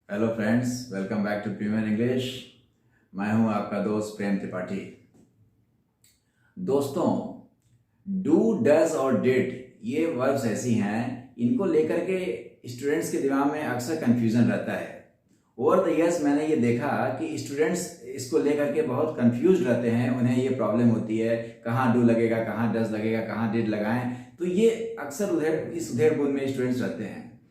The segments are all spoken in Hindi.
Hello friends, welcome back to Premier English. मैं हूं आपका दोस्त प्रेम त्रिपाठी। दोस्तों, डू, डज और डिड ये वर्ब्स ऐसी हैं, इनको लेकर के स्टूडेंट्स के दिमाग में अक्सर कंफ्यूजन रहता है। ओवर द ईयर्स मैंने ये देखा कि स्टूडेंट्स इसको लेकर के बहुत कंफ्यूज रहते हैं। उन्हें ये प्रॉब्लम होती है, कहाँ डू लगेगा, कहाँ डज लगेगा, कहाँ डिड लगाएं। तो ये अक्सर इस उधेड़-बुन में स्टूडेंट्स रहते हैं।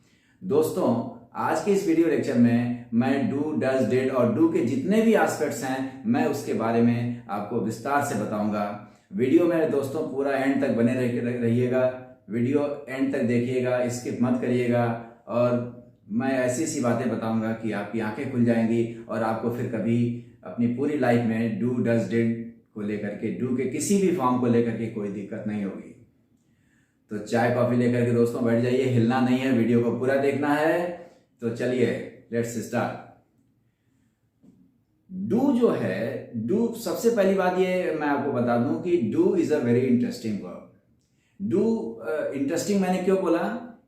दोस्तों, आज के इस वीडियो लेक्चर में मैं डू, डज, डिड और डू के जितने भी एस्पेक्ट्स हैं, मैं उसके बारे में आपको विस्तार से बताऊंगा। वीडियो में दोस्तों पूरा एंड तक बने रहिएगा। वीडियो एंड तक देखिएगा, स्किप मत करिएगा। और मैं ऐसी सी बातें बताऊंगा कि आपकी आंखें खुल जाएंगी और आपको फिर कभी अपनी पूरी लाइफ में डू, डज, डिड को लेकर के, डू के किसी भी फॉर्म को लेकर के कोई दिक्कत नहीं होगी। तो चाय कॉफी लेकर के दोस्तों बैठ जाइए, हिलना नहीं है, वीडियो को पूरा देखना है। तो चलिए लेट्स स्टार्ट। डू जो है, डू सबसे पहली बात ये मैं आपको बता दूं कि do is a very interesting verb. Do interesting मैंने क्यों बोला?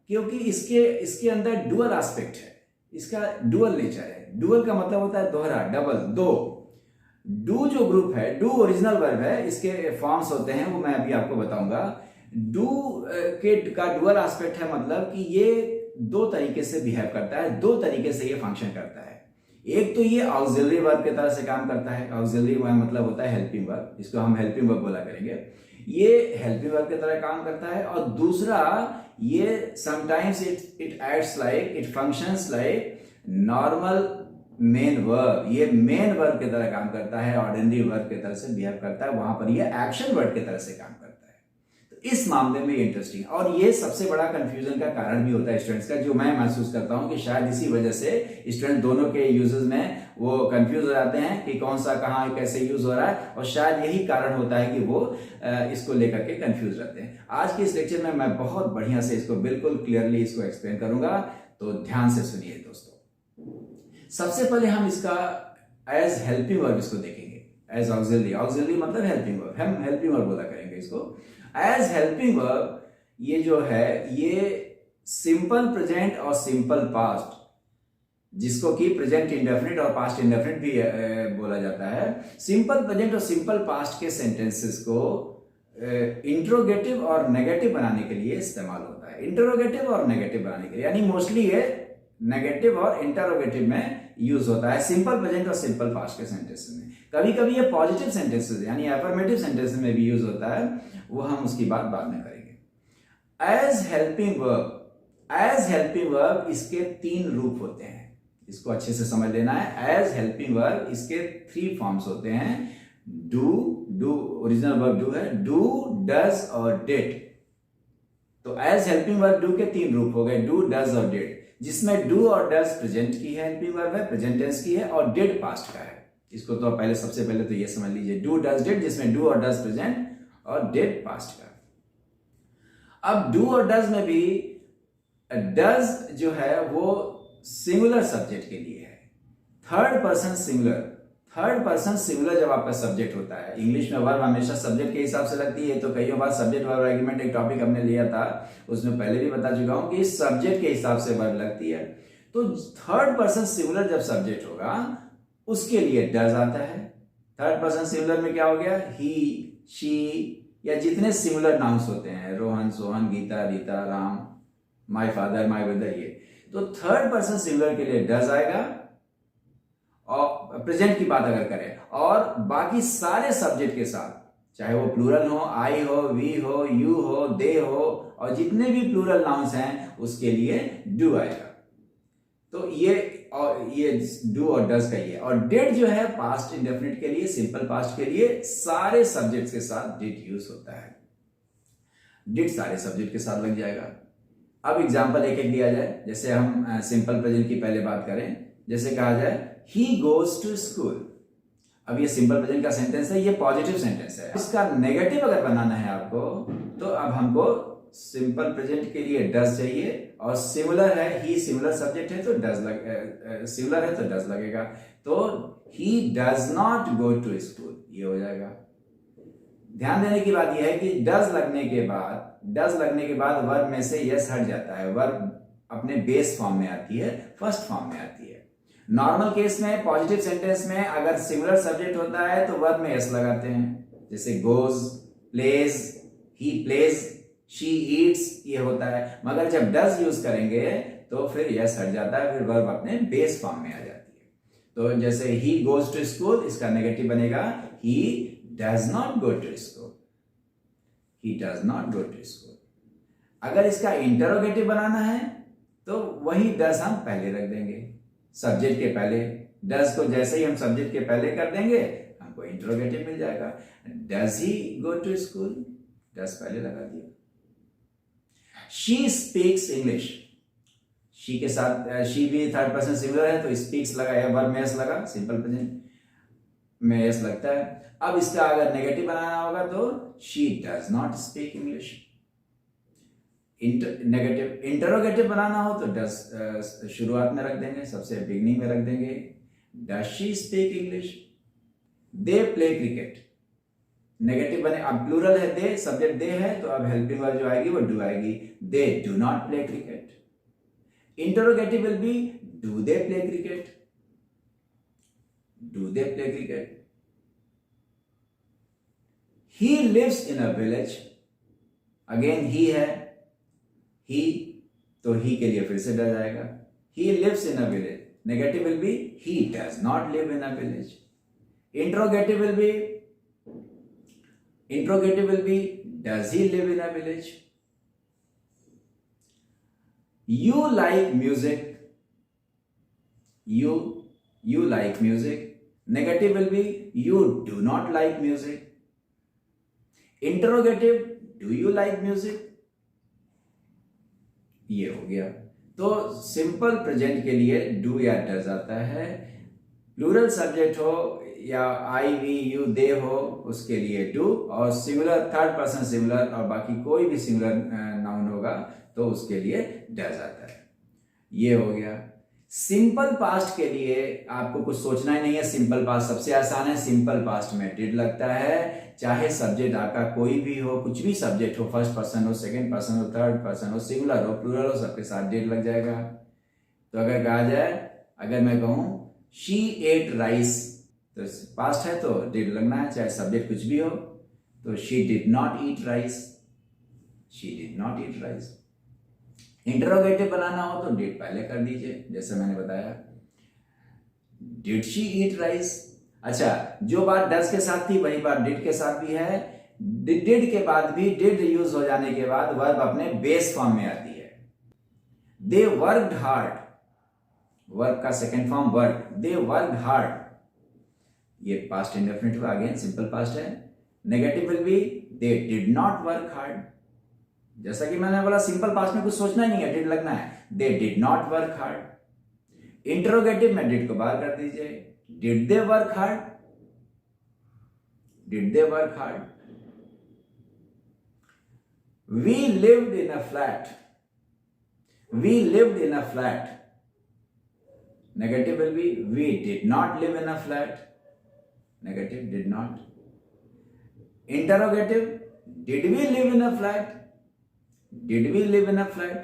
क्योंकि इसके अंदर डुअल एस्पेक्ट है, इसका डुअल नेचर है। डुअल का मतलब होता है दोहरा, डबल, दो। डू जो ग्रुप है, डू ओरिजिनल वर्ब है, इसके फॉर्म्स होते हैं, वो मैं अभी आपको बताऊंगा। डू के का डुअल एस्पेक्ट है, मतलब कि ये दो तरीके से बिहेव करता है, दो तरीके से ये फंक्शन करता है। एक तो ये ऑक्सिलरी वर्ब की तरह से काम करता है। ऑक्सिलरी वर्ब मतलब होता है हेल्पिंग वर्ब, इसको हम हेल्पिंग वर्ब बोला करेंगे। ये हेल्पिंग वर्ब की तरह काम करता है। और दूसरा, ये sometimes it acts like, it functions like normal main verb. ये मेन वर्ब की तरह काम करता है, ऑर्डिनरी वर्ब की तरह से बिहेव करता है। वहां पर ये एक्शन वर्ब की तरह से काम करता है। इस मामले में ये इंटरेस्टिंग, और ये सबसे बड़ा कंफ्यूजन का कारण भी होता है स्टूडेंट्स का, जो मैं महसूस करता हूं कि शायद इसी वजह से स्टूडेंट दोनों के यूजेस में वो कंफ्यूज हो जाते हैं कि कौन सा कहां कैसे यूज हो रहा है। और शायद यही कारण होता है कि वो इसको लेकर के कंफ्यूज रहते हैं। आज के इस लेक्चर में मैं बहुत बढ़िया से इसको बिल्कुल क्लियरली इसको एक्सप्लेन करूंगा, तो ध्यान से सुनिए दोस्तों। सबसे पहले हम इसका एज हेल्पिंग वर्ब इसको देखेंगे, एज ऑक्सिलरी। ऑक्सिलरी मतलब हेल्पिंग वर्ब, हम हेल्पिंग वर्ब बोला करेंगे इसको। एज हेल्पिंग वर्ब ये जो है, ये सिंपल प्रेजेंट और सिंपल पास्ट, जिसको कि प्रेजेंट इंडेफिनिट और पास्ट इंडेफिनिट भी बोला जाता है। सिंपल प्रेजेंट और सिंपल पास्ट के सेंटेंसेस को इंट्रोगेटिव और नेगेटिव बनाने के लिए इस्तेमाल होता है। इंट्रोगेटिव और नेगेटिव बनाने के लिए, यानी मोस्टली ये नेगेटिव और इंटरोगेटिव में यूज होता है सिंपल प्रेजेंट और सिंपल पास्ट के सेंटेंसेस में। कभी कभी ये पॉजिटिव सेंटेंसेस यानी अफर्मेटिव सेंटेंसेस में भी यूज होता है, वो हम उसकी बात बाद में करेंगे। एज हेल्पिंग वर्ब इसके तीन रूप होते हैं, इसको अच्छे से समझ लेना है। एज हेल्पिंग वर्ब इसके थ्री फॉर्म्स होते हैं। डू ओरिजिनल वर्ब डू है, डू, डज और डिड। तो एज हेल्पिंग वर्ब डू के तीन रूप हो गए, डू, डज और डिड, जिसमें डू और डज प्रेजेंट की है, हेल्पिंग वर्ब है, प्रेजेंट टेंस की है, और डिड पास्ट का है। इसको तो पहले सबसे पहले तो ये समझ लीजिए, डू, डज, डिड, जिसमें डू और डज प्रेजेंट और डिड पास्ट का। अब डू और डज में भी डज जो है वो सिंगुलर सब्जेक्ट के लिए है। थर्ड पर्सन सिंगुलर जब आपका सब्जेक्ट होता है, इंग्लिश में वर्ब हमेशा सब्जेक्ट के हिसाब से लगती है। तो कई बार सब्जेक्ट वर्ब एग्रीमेंट एक टॉपिक हमने लिया था, उसमें पहले भी बता चुका हूं कि सब्जेक्ट के हिसाब से वर्ब लगती है। तो थर्ड पर्सन सिंगुलर जब सब्जेक्ट होगा, उसके लिए डज आता है। थर्ड पर्सन सिंगुलर में क्या हो गया? ही, शी, या जितने सिमिलर नाउन्स होते हैं, Rohan, Sohan, Geeta, Rita, Ram, my father, my brother, ये तो थर्ड पर्सन सिंगुलर के लिए डज आएगा। और प्रेजेंट की बात अगर करें, और बाकी सारे सब्जेक्ट के साथ, चाहे वो प्लूरल हो, आई हो, वी हो, यू हो, दे हो, और जितने भी प्लूरल नाउन्स हैं उसके लिए डू आएगा। तो ये डू और डज का ही है। और डिड जो है पास्ट इंडेफिनिट के लिए, सिंपल पास्ट के लिए, सारे सब्जेक्ट्स के साथ डिड यूज होता है। डिड सारे सब्जेक्ट के साथ लग जाएगा। अब एग्जांपल एक एक लिया जाए। जैसे हम सिंपल प्रेजेंट की पहले बात करें, जैसे कहा जाए ही गोज टू स्कूल। अब ये सिंपल प्रेजेंट का सेंटेंस है, ये पॉजिटिव सेंटेंस है। इसका नेगेटिव अगर बनाना है आपको, तो अब हमको सिंपल प्रेजेंट के लिए डज चाहिए, और सिमिलर है, ही सिमिलर सब्जेक्ट है तो डज सिमिलर है तो डज लगेगा। तो he does not go to school, ये हो जाएगा। ध्यान देने की बात यह है कि डज लगने के बाद वर्ब में से यस हट जाता है। वर्ब अपने बेस फॉर्म में आती है, फर्स्ट फॉर्म में आती है। नॉर्मल केस में पॉजिटिव सेंटेंस में अगर सिंगुलर सब्जेक्ट होता है तो वर्ब में एस लगाते हैं, जैसे goes, plays, he plays, she eats, ये होता है। मगर जब डज यूज करेंगे तो फिर यस हट जाता है, फिर वर्ब अपने बेस फॉर्म में आ जाती है। तो जैसे ही गोज टू स्कूल, इसका नेगेटिव बनेगा he does not go to school, he does not go to school. अगर इसका इंटरोगेटिव बनाना है तो वही डज हम पहले रख देंगे, सब्जेक्ट के पहले। डज को जैसे ही हम सब्जेक्ट के पहले कर देंगे हमको इंटरोगेटिव मिल जाएगा। Does he go to school, does पहले लगा दिया। शी स्पीक्स इंग्लिश, शी के साथ शी भी थर्ड पर्सन सिंगुलर है तो स्पीक्स लगा या वर्ब में एस लगा, सिंपल प्रेजेंट में एस लगता है। अब इसका अगर नेगेटिव बनाना होगा तो she does not speak English. Negative interrogative बनाना हो तो डज शुरुआत में रख देंगे, सबसे बिगनिंग में रख देंगे। Does she speak English? They play cricket, negative बने, अब प्लूरल है दे, सब्जेक्ट दे है तो अब हेल्पिंग वर्ब जो आएगी वो डू आएगी। They do not play cricket. Interrogative will be do they play cricket, do they play cricket. He lives in a village, again he है, ही तो ही के लिए फिर से डज आएगा। He lives in a village, negative will be he does not live in a village. Interrogative will be does he live in a village? You like music, you like music, negative will be you do not like music. Interrogative, do you like music? ये हो गया। तो सिंपल प्रेजेंट के लिए डू या डज आता है। प्लूरल सब्जेक्ट हो या आई वी यू दे हो उसके लिए डू, और सिंगुलर थर्ड पर्सन सिंगुलर और बाकी कोई भी सिंगुलर नाउन होगा तो उसके लिए डज आता है। ये हो गया। सिंपल पास्ट के लिए आपको कुछ सोचना ही नहीं है, सिंपल पास्ट सबसे आसान है। सिंपल पास्ट में डिड लगता है, चाहे सब्जेक्ट आपका कोई भी हो, कुछ भी सब्जेक्ट हो, फर्स्ट पर्सन हो, सेकंड पर्सन हो, थर्ड पर्सन हो, सिंगुलर हो, प्लूरल हो, सबके साथ डिड लग जाएगा। तो अगर कहा जाए, अगर मैं कहूं शी एट राइस तो पास्ट है तो डिड लगना है, चाहे सब्जेक्ट कुछ भी हो। तो she did not eat rice, she did not eat rice. Interrogative बनाना हो तो डिड पहले कर दीजिए, जैसे मैंने बताया। Did she eat rice? अच्छा, जो बात डज के साथ थी वही बात डिड के साथ भी है। डिड के बाद भी, डिड यूज हो जाने के बाद वर्ब अपने बेस फॉर्म में आती है। दे वर्कड हार्ड, वर्ब का second form work, they worked hard, ये पास्ट इंडेफिनिट हुआ, अगेन सिंपल पास्ट है। Negative will B they did not work hard. जैसा कि मैंने बोला सिंपल पास्ट में कुछ सोचना नहीं है, डिड लगना है। They did not work hard. Interrogative में डिड को बाहर कर दीजिए। Did they work hard? Did they work hard? We lived in a flat, we lived in a flat. Negative will be we did not live in a flat, negative did not. Interrogative, did we live in a flat, did we live in a flat.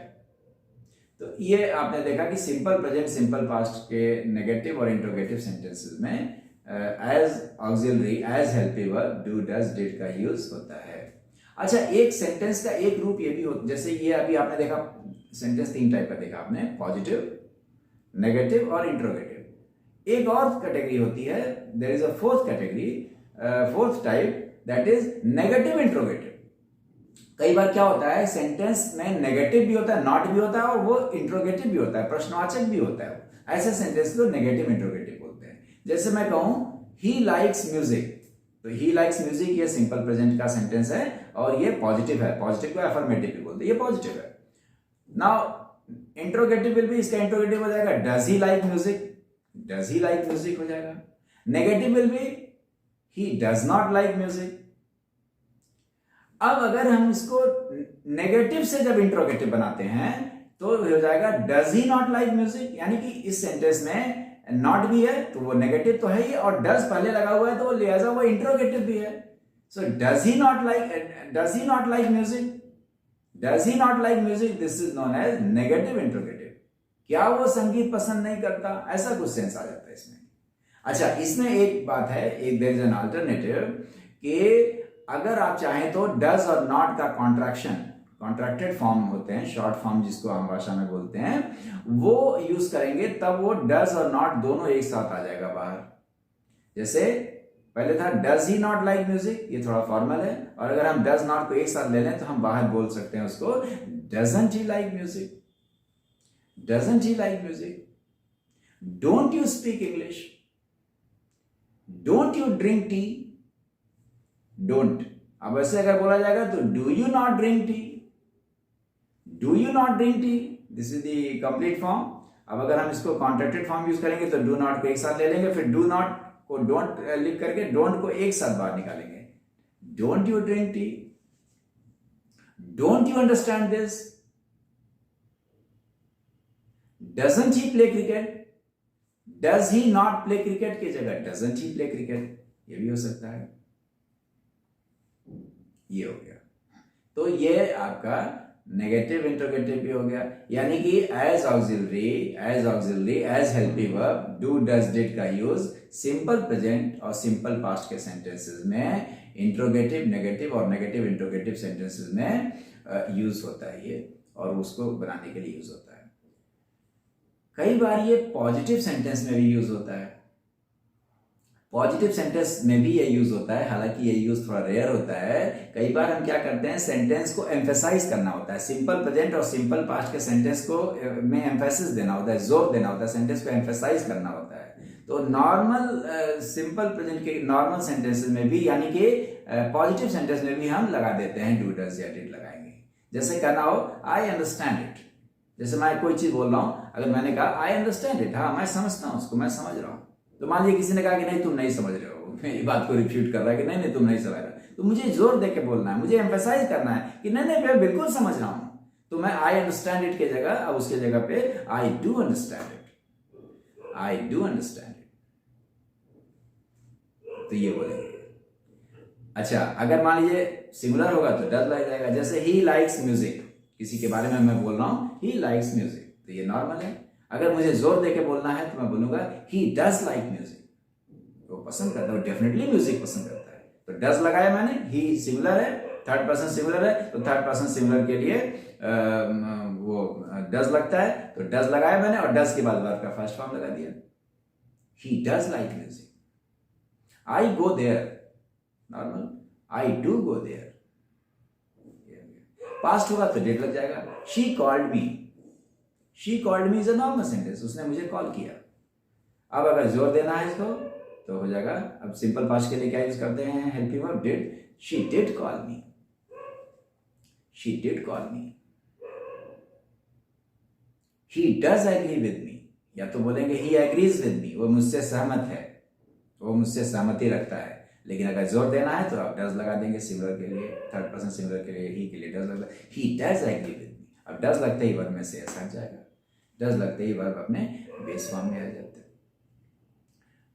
तो ये आपने देखा कि सिंपल प्रेजेंट, सिंपल पास्ट के नेगेटिव और इंटरोगेटिव सेंटेंसेस में as auxiliary, as helping verb do, does, did का यूज होता है। अच्छा, एक सेंटेंस का एक रूप ये भी होता, जैसे ये अभी आपने देखा सेंटेंस तीन टाइप का देखा आपने, पॉजिटिव, नेगेटिव और इंटरोगेटिव। एक और कैटेगरी होती है, there is a fourth category, fourth type, that is negative interrogative. कई बार क्या होता है, सेंटेंस में नेगेटिव भी होता है, नॉट भी होता है, और वो इंट्रोगेटिव भी होता है, प्रश्नवाचक भी होता है। ऐसे सेंटेंस को नेगेटिव इंट्रोगेटिव बोलते हैं। जैसे मैं कहूं ही लाइक्स म्यूजिक, तो ही लाइक्स म्यूजिक ये सिंपल प्रेजेंट का सेंटेंस है और ये पॉजिटिव है। पॉजिटिव को अफर्मेटिव भी बोलते हैं, ये पॉजिटिव है। नाउ इंट्रोगेटिव विल भी, इसका इंट्रोगेटिव हो जाएगा does he like music, does he like music हो जाएगा। Negative will be he does not like music. अब अगर हम इसको नेगेटिव से जब इंट्रोगेटिव बनाते हैं तो हो जाएगा does he not like music, यानी कि इस सेंटेंस में नॉट भी है तो वो नेगेटिव तो है ही, और डज पहले लगा हुआ है तो लिहाजा वो इंट्रोगेटिव भी है। So does he not like music, does he not like music, this is known as negative interrogative. क्या वो संगीत पसंद नहीं करता, ऐसा कुछ सेंस आ जाता है इसमें। अच्छा, इसमें एक बात है, एक देयर इज एन अल्टरनेटिव, कि अगर आप चाहें तो डज और नॉट का कॉन्ट्रैक्शन, कॉन्ट्रैक्टेड फॉर्म होते हैं, शॉर्ट फॉर्म जिसको हम भाषा में बोलते हैं, वो यूज करेंगे, तब वो डज और नॉट दोनों एक साथ आ जाएगा बाहर। जैसे पहले था does he not like music, ये थोड़ा फॉर्मल है, और अगर हम डज नॉट को एक साथ ले लें तो हम बाहर बोल सकते हैं उसको doesn't he like music, doesn't he like music, don't you speak English, don't you drink tea, don't. अब ऐसे अगर बोला जाएगा तो do you not drink tea, do you not drink tea, this is the complete form. अब अगर हम इसको कॉन्ट्रैक्टेड फॉर्म यूज करेंगे तो डू नॉट को एक साथ ले लेंगे, फिर डू नॉट को डोंट लिख करके डोंट को एक साथ बाहर निकालेंगे, don't you drink tea, don't you understand this, doesn't he play cricket, does he not play cricket की जगह डजंट ही प्ले क्रिकेट, ये भी हो सकता है। ये हो गया, तो ये आपका नेगेटिव इंट्रोगेटिव भी हो गया, यानी कि as auxiliary, as helping verb, do does did का यूज सिंपल प्रेजेंट और सिंपल पास्ट के सेंटेंसेस में, इंट्रोगेटिव नेगेटिव और नेगेटिव इंट्रोगेटिव सेंटेंसेस में यूज होता है ये, और उसको बनाने के लिए यूज होता है। कई बार ये पॉजिटिव सेंटेंस में भी यूज होता है, पॉजिटिव सेंटेंस में भी ये यूज होता है, हालांकि ये यूज थोड़ा रेयर होता है। कई बार हम क्या करते हैं, सेंटेंस को एम्फेसाइज करना होता है, सिंपल प्रेजेंट और सिंपल पास्ट के सेंटेंस को में एम्फेसिस देना होता है, जोर देना होता है, सेंटेंस को एम्फेसाइज करना होता है। तो नॉर्मल सिंपल प्रेजेंट के नॉर्मल सेंटेंसेस में भी, यानी कि पॉजिटिव सेंटेंस में भी हम लगा देते हैं डू डज या डिड लगाएंगे। जैसे कहना हो आई अंडरस्टैंड इट, जैसे मैं कोई चीज बोल रहा हूं, अगर मैंने कहा आई अंडरस्टैंड इट, हाँ मैं समझता हूं उसको, मैं समझ रहा हूं, तो मान लीजिए किसी ने कहा कि नहीं तुम नहीं समझ रहे हो, मेरी बात को रिफ्यूट कर रहा है कि नहीं नहीं तुम नहीं समझ रहे, तो मुझे जोर दे के बोलना है, मुझे एम्फेसाइज करना है कि नहीं नहीं मैं बिल्कुल समझ रहा हूं, तो मैं आई अंडरस्टैंड इट के जगह, अब उसके जगह पे I do understand it, I do understand it, तो ये बोलेंगे। अच्छा, अगर मान लीजिए सिंगुलर होगा तो डज लग जाएगा, जैसे ही लाइक्स म्यूजिक, किसी के बारे में मैं बोल रहा हूं ही लाइक्स म्यूजिक, तो ये नॉर्मल है। अगर मुझे जोर देके बोलना है तो मैं बोलूंगा ही डज लाइक म्यूजिक, वो पसंद करता है, वो डेफिनेटली म्यूजिक पसंद करता है, तो डज लगाया मैंने, ही सिंगुलर है, थर्ड पर्सन सिंगुलर है, तो थर्ड पर्सन सिंगुलर के लिए वो डज लगता है, तो डज लगाया मैंने, और डज के बाद वर्ब का फर्स्ट फॉर्म लगा दिया, he does like music. I go there, normal, I do go there. Past होगा तो डेट लग जाएगा, she called me, she called me is a normal sentence, उसने मुझे कॉल किया। अब अगर जोर देना है इसको तो हो जाएगा, अब सिंपल पास्ट के लिए क्या यूज करते हैं, helping verb did, she did call me, she did call me, he does agree with me, या तो बोलेंगे ही एग्रीज विद मी, वो मुझसे सहमत है, वो मुझसे सहमति रखता है। लेकिन अगर जोर देना है तो आप डज लगा देंगे सिंगुलर के लिए, थर्ड पर्सन सिंगुलर के लिए ही के लिए डज लगता है, he does agree with me. अब डज लगते ही वर्ब में से हट जाएगा, डज लगते ही वर्ब अपने बेस फॉर्म में आ जाता है।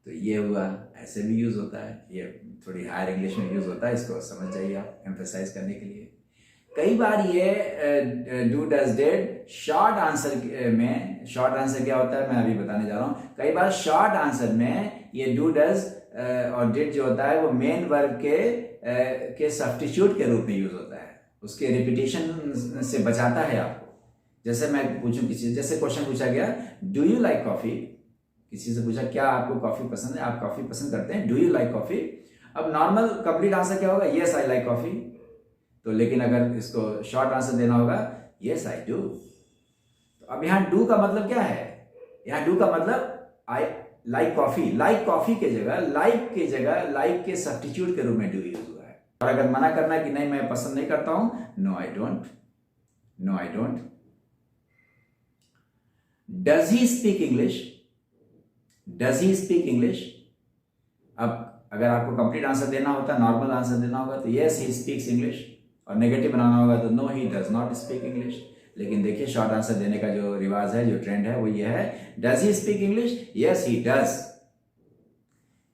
तो ये हुआ, ऐसे भी यूज होता है, ये थोड़ी हायर इंग्लिश में यूज होता है, इसको समझ जाइए आप एम्फेसाइज करने के लिए। कई बार ये do does did short answer में, शॉर्ट आंसर क्या होता है मैं अभी बताने जा रहा हूं। कई बार शॉर्ट आंसर में ये डू डज और डिड जो होता है वो मेन वर्ब के सब्स्टिट्यूट के रूप में यूज होता है, उसके रिपीटेशन से बचाता है आपको। जैसे मैं पूछूं किसी, जैसे क्वेश्चन पूछा गया डू यू लाइक कॉफी, किसी से पूछा क्या आपको कॉफी पसंद है, आप कॉफी पसंद करते हैं, डू यू लाइक कॉफी। अब नॉर्मल कंप्लीट आंसर क्या होगा, यस आई लाइक कॉफी, तो लेकिन अगर इसको शॉर्ट आंसर देना होगा यस आई डू। तो अब यहाँ डू का मतलब क्या है, यहाँ डू का मतलब I like coffee, like coffee के जगह लाइक के सब्स्टिट्यूट के रूप में डू यूज हुआ है। और अगर मना करना है कि नहीं मैं पसंद नहीं करता हूं, no I don't, no I don't. Does he speak English, does he speak English. अब अगर आपको कंप्लीट आंसर देना होता, नॉर्मल आंसर देना होगा तो यस ही स्पीक्स इंग्लिश, और नेगेटिव बनाना होगा तो no he does not speak English. लेकिन देखिए शॉर्ट आंसर देने का जो रिवाज है, जो ट्रेंड है वो ये है, does he speak English, yes he does,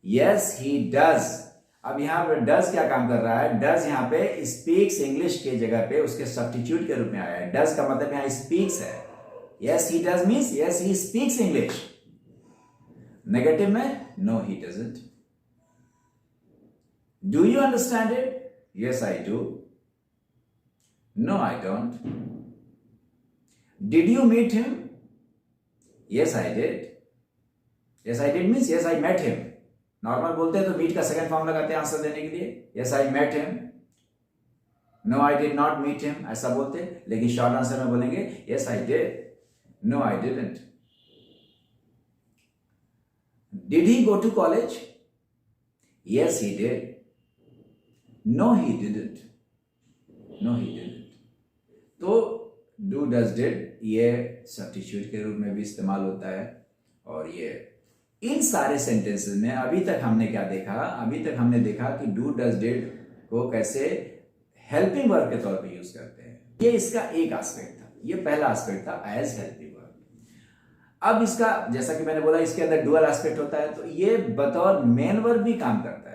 yes he does. अब यहाँ पे डज क्या काम कर रहा है, डज यहाँ पे स्पीक्स इंग्लिश के जगह पे उसके सब्स्टिट्यूट के रूप में आया है। डज का मतलब यहाँ स्पीक्स है, yes he does means yes he speaks English. Negative में no he doesn't. Do you understand it? Yes I do. No I don't. Did you meet him? Yes I did. Yes I did means yes I met him. Normal बोलते हैं तो मीट का सेकंड फॉर्म लगाते हैं आंसर देने के लिए। Yes I met him. No I did not meet him ऐसा बोलते हैं, लेकिन शॉर्ट आंसर में बोलेंगे yes I did. No I didn't. Did he go to college? Yes he did. No he didn't. No he didn't. तो डू डज डिड ये सब्स्टिट्यूट के रूप में भी इस्तेमाल होता है। और ये इन सारे सेंटेंसेस में अभी तक हमने क्या देखा? अभी तक हमने देखा कि डू डज डिड को कैसे हेल्पिंग वर्ब के तौर पे यूज करते हैं। ये इसका एक एस्पेक्ट था, ये पहला एस्पेक्ट था एज हेल्पिंग वर्ब। अब इसका जैसा कि मैंने बोला इसके अंदर डुअल एस्पेक्ट होता है, तो ये बतौर मेन वर्ब भी काम करता है।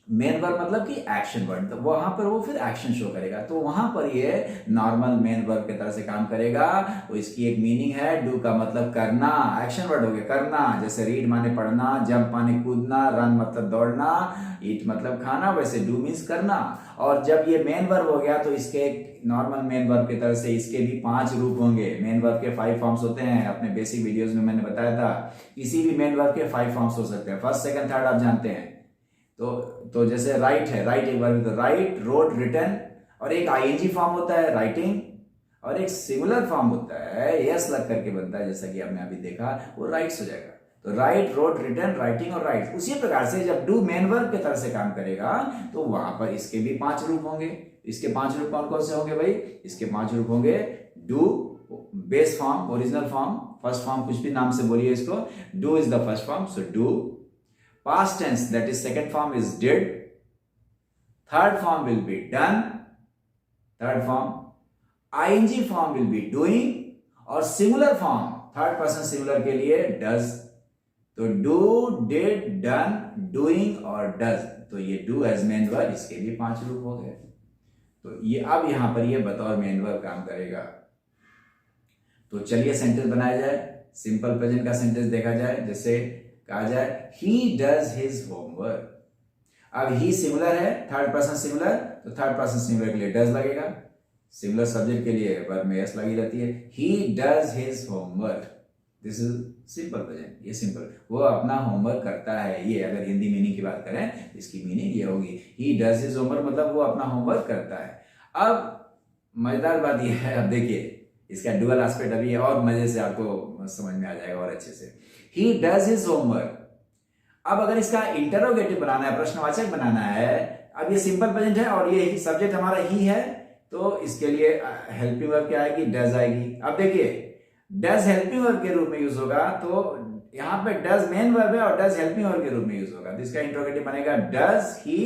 मेन वर्ब मतलब कि एक्शन वर्ड, तो वहां पर वो फिर एक्शन शो करेगा, तो वहां पर ये नॉर्मल मेन वर्ब की तरह से काम करेगा। तो इसकी एक मीनिंग है, डू का मतलब करना, एक्शन वर्ड हो गया करना। जैसे रीड माने पढ़ना, जंप माने कूदना, रन मतलब दौड़ना, ईट मतलब खाना, वैसे डू मीन्स करना। और जब ये मेन वर्ब हो गया तो इसके नॉर्मल मेन वर्ब की तरह से इसके भी 5 रूप होंगे। मेन वर्ब के 5 फॉर्म्स होते हैं, अपने बेसिक वीडियोस में मैंने बताया था। किसी भी मेन वर्ब के 5 फॉर्म्स हो सकते हैं, फर्स्ट सेकंड थर्ड आप जानते हैं। तो जैसे राइट है, राइट एक बार तो राइट, रोड, रिटन, और एक आईएनजी फॉर्म होता है राइटिंग, और एक सिंगुलर फॉर्म होता है यस लग करके बनता है, जैसा कि आपने अभी देखा, वो राइट्स हो जाएगा। तो राइट, रोड, रिटन, राइटिंग और राइट। उसी प्रकार से जब डू मेन वर्ब की तरह से काम करेगा तो वहां पर इसके भी 5 रूप होंगे। इसके 5 रूप कौन कौन से होंगे भाई? इसके 5 रूप होंगे do base form, original form, first form कुछ भी नाम से बोलिए इसको। Do is the first form, so do. Past tense, that is second form is did. Third form will be done. Third form. ing form will be doing. और singular form, third person singular के लिए does. तो do, did, done, doing और does. तो ये do as main verb, इसके भी 5 रूप हो गए। तो ये अब यहां पर ये बतौर मेन वर्ब काम करेगा। तो चलिए सेंटेंस बनाया जाए। सिंपल प्रेजेंट का सेंटेंस देखा जाए। जैसे कहा जाए he does his homework। अब ही सिंगुलर है, थर्ड पर्सन सिंगुलर, तो थर्ड पर्सन सिंगुलर के लिए डज लगेगा। सिंगुलर सब्जेक्ट के लिए वर्ब में एस लगी रहती है। he does his homework, this is simple present, ये सिंपल, वो अपना होमवर्क करता है। ये अगर हिंदी मीनिंग की बात करें इसकी मीनिंग ये होगी he does his homework, मतलब वो अपना होमवर्क करता है। अब मजेदार बात ये है, अब देखिए इसका डुअल एस्पेक्ट अभी और मजे से आपको समझ में आ जाएगा और अच्छे से। He does his homework। अब अगर इसका इंटरोगेटिव बनाना है, प्रश्नवाचक बनाना है, अब ये सिंपल प्रेजेंट है और ये सब्जेक्ट हमारा ही है, तो इसके लिए हेल्पिंग वर्ब क्या आएगी? डज आएगी। अब देखिए डज हेल्पिंग वर्ब के रूप में यूज होगा, तो यहां पे डज मेन वर्ब है और डज हेल्पिंग वर्ब के रूप में यूज होगा, तो इसका इंटरोगेटिव बनेगा डज ही।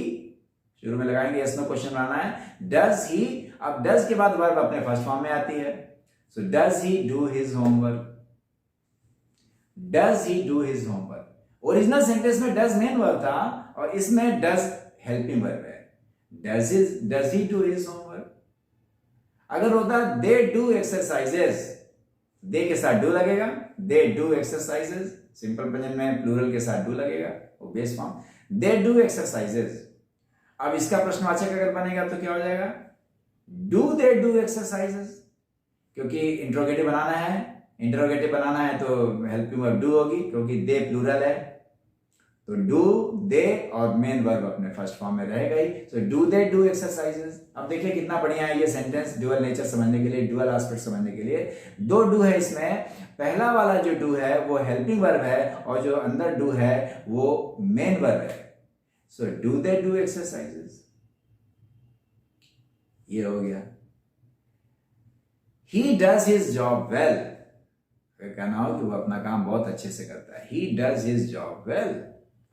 शुरू में लगाएंगे यस नो क्वेश्चन बनाना है, डज ही। अब डज के बाद वर्ब अपने फर्स्ट फॉर्म में आती है, so does he do his homework. Does he do his homework? Original sentence में डज मेन वर्ब था और इसमें डज हेल्पिंग वर्ब है। Does he do his homework? अगर होता they do exercises, they के साथ do लगेगा, they do exercises, simple present में प्लूरल के साथ do लगेगा, वो base form, they do exercises। अब इसका प्रश्नवाचक अगर बनेगा तो क्या हो जाएगा? Do they do exercises? क्योंकि इंट्रोगेटिव बनाना है, इंटरोगेटिव बनाना है तो हेल्पिंग वर्ब डू होगी, क्योंकि दे प्लूरल है, तो डू दे और मेन वर्ब अपने फर्स्ट फॉर्म में रहेगा ही। So do they do exercises. अब देखिए कितना बढ़िया है ये सेंटेंस डुअल नेचर समझने के लिए, डुअल एस्पेक्ट समझने के लिए। 2 डू है इसमें, पहला वाला जो डू है वो हेल्पिंग वर्ब है और जो अंदर डू है वो मेन वर्ब है। सो डू दे डू एक्सरसाइजेस, ये हो गया। He does his job well, कहना हो कि वो अपना काम बहुत अच्छे से करता है। He does his job well।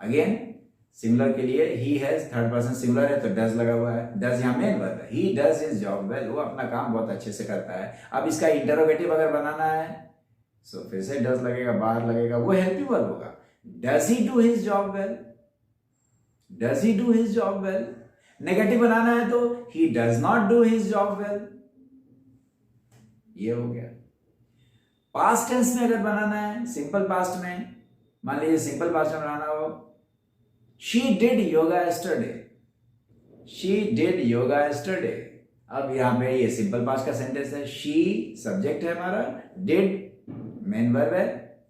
Again singular के लिए he has, third person singular है तो does लगा हुआ है, does यहाँ मेन वर्ब है। He does his job well, वो अपना काम बहुत अच्छे से करता है। अब इसका इंटरोगेटिव अगर बनाना है तो फिर से does लगेगा, बाहर लगेगा, वो हेल्पिंग वर्ब होगा। Does he do his job well? Does he do his job well? Negative बनाना है तो he does not do his job well, ये हो गया। पास्ट टेंस में अगर बनाना है, सिंपल पास्ट में, मान लीजिए सिंपल पास्ट में बनाना हो, she did yoga yesterday, she did yoga yesterday. अब यहां पे ये सिंपल पास्ट का सेंटेंस है, शी सब्जेक्ट है हमारा, डिड मेन वर्ब है,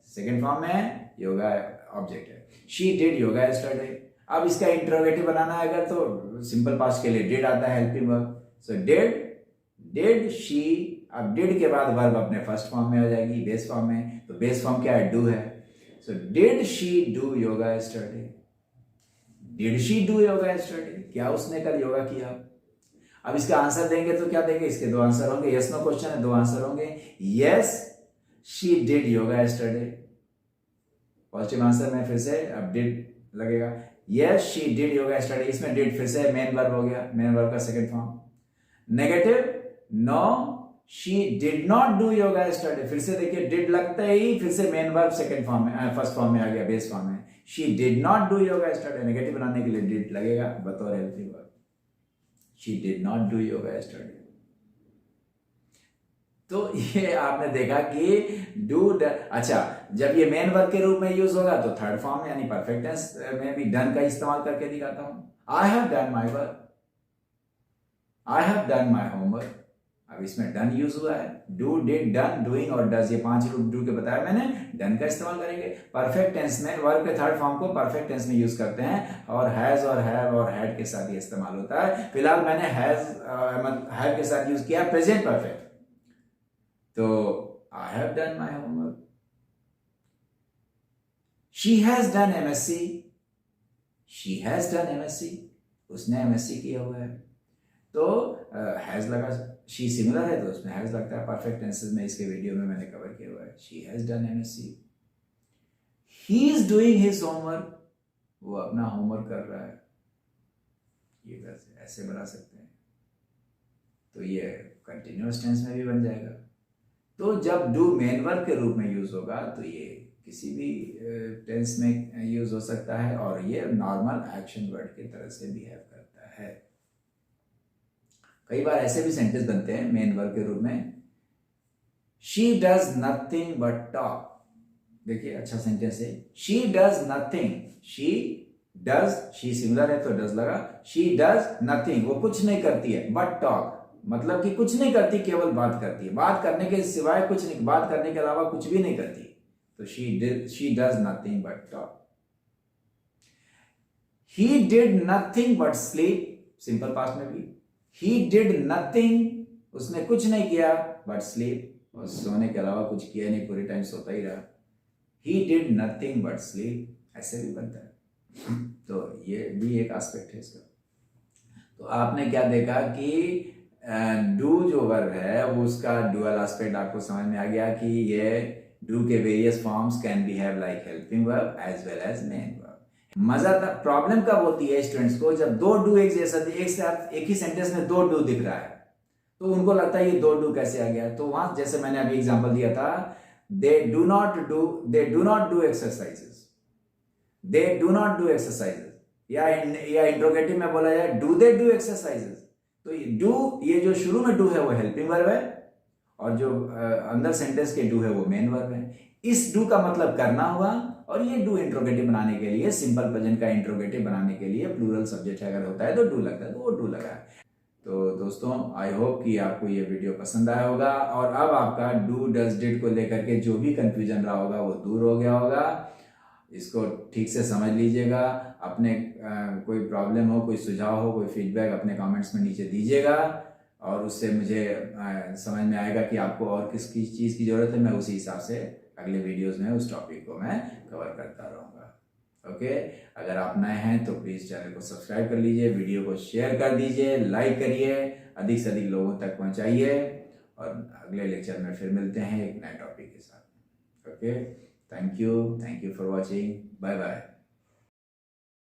सेकंड फॉर्म में है, योगा ऑब्जेक्ट है, शी डिड योगा यस्टरडे। अब इसका इंट्रोगेटिव बनाना है अगर, तो सिंपल पास्ट के लिए डिड आता है, helping verb, so did she. अब डिड के बाद वर्ब अपने फर्स्ट फॉर्म में हो जाएगी, बेस फॉर्म में, तो बेस फॉर्म क्या है, डू है, so did she do yoga yesterday, did she do yoga yesterday, क्या उसने कल योगा किया। अब इसका आंसर देंगे तो क्या देंगे, इसके दो आंसर होंगे, यस नो क्वेश्चन है, दो आंसर होंगे, yes she did yoga yesterday, positive answer में फिर से अब डिड लगेगा, yes she did yoga yesterday, इसमें डिड फिर से मेन वर्ब हो गया, मेन वर्ब का second form. Negative, no she did not do yoga yesterday, फिर से देखिए डिड लगता ही फिर से मेन वर्ब सेकंड फॉर्म में, फर्स्ट फॉर्म में आ गया, बेस फॉर्म में, she did not do yoga yesterday, negative बनाने के लिए डिड लगेगा बतौर helping verb, she did not do yoga yesterday. तो ये आपने देखा कि डू, अच्छा जब ये मेन वर्ब के रूप में यूज होगा तो थर्ड फॉर्म यानी परफेक्ट टेंस में भी डन का इस्तेमाल करके दिखाता हूं, I have done my work, I have done my homework. अब इसमें डन यूज हुआ है, डू डिड डन डूइंग और डज, ये पांच रूप डू के बताया मैंने, डन का इस्तेमाल करेंगे। परफेक्ट टेंस में वर्ब के थर्ड फॉर्म को परफेक्ट टेंस में यूज करते हैं और हैज और हैव और हैड के साथ ये इस्तेमाल होता है। फिलहाल मैंने हैव के साथ यूज किया प्रेजेंट परफेक्ट, तो I have done my homework. She has done MSc, she has done MSc, उसने एमएससी किया हुआ है, तो हैज लगा, शी सिमिलर है तो उसमें हैज लगता है, परफेक्ट टेंसेस में इसके वीडियो में मैंने कवर किया हुआ है, she has done MSc. He is doing his homework, वो अपना होमवर्क कर रहा है, ये ऐसे बना सकते हैं, तो ये कंटिन्यूअस टेंस में भी बन जाएगा। तो जब डू मेन वर्ब के रूप में यूज होगा तो ये किसी भी टेंस में यूज हो सकता है और ये नॉर्मल एक्शन वर्ड की तरह से बिहेव करता है। कई बार ऐसे भी सेंटेंस बनते हैं मेन वर्ब के रूप में, she does nothing but talk, देखिए अच्छा सेंटेंस है, she does nothing, she does, she similar है तो डज लगा, शी डज नथिंग, वो कुछ नहीं करती है, बट टॉक मतलब कि कुछ नहीं करती, केवल बात करती है, बात करने के सिवाय कुछ नहीं, बात करने के अलावा कुछ भी नहीं करती, तो she does nothing but talk. He did nothing but sleep, simple past में भी ही डिड नथिंग, उसने कुछ नहीं किया, बट स्लीप, और सोने के अलावा कुछ किया नहीं, पूरे टाइम सोता ही रहा, he did nothing but sleep, ऐसे भी बनता है। तो ये भी एक एस्पेक्ट है इसका। तो आपने क्या देखा कि डू जो वर्ब है वो उसका डुअल एस्पेक्ट आपको समझ में आ गया कि ये डू के various forms can behave like helping verb as well as main verb. मजा था, प्रॉब्लम कब होती है स्टूडेंट्स को, जब दो डू एक जैसा, एक ही सेंटेंस में दो डू दिख रहा है तो उनको लगता है ये दो डू कैसे आ गया। तो वहां जैसे मैंने अभी एग्जांपल दिया था, दे do not do exercises, they do not do exercises, या इंट्रोगेटिव में बोला जाए डू दे डू एक्सरसाइजेस, तो डू, ये जो शुरू में डू है वो हेल्पिंग वर्ब है और जो अंदर सेंटेंस के डू है वो मेन वर्ब है। इस डू का मतलब करना हुआ, और ये डू इंट्रोगेटिव बनाने के लिए, सिंपल प्रेजेंट का इंट्रोगेटिव बनाने के लिए प्लूरल सब्जेक्ट अगर होता है तो डू लगता है, तो वो डू लगा है। तो दोस्तों आई होप कि आपको ये वीडियो पसंद आया होगा और अब आपका डू डज डिड को लेकर के जो भी कंफ्यूजन रहा होगा वो दूर हो गया होगा। इसको ठीक से समझ लीजिएगा। अपने कोई प्रॉब्लम हो, कोई सुझाव हो, कोई फीडबैक अपने कमेंट्स में नीचे दीजिएगा और उससे मुझे समझ में आएगा कि आपको और किस चीज़ की ज़रूरत है। मैं उसी हिसाब से अगले वीडियोस में उस टॉपिक को मैं कवर करता रहूँगा। ओके, अगर आप नए हैं तो प्लीज़ चैनल को सब्सक्राइब कर लीजिए, वीडियो को शेयर कर दीजिए, लाइक करिए, अधिक से अधिक लोगों तक पहुँचाइए और अगले लेक्चर में फिर मिलते हैं एक नए टॉपिक के साथ। Okay, thank you for watching, bye bye.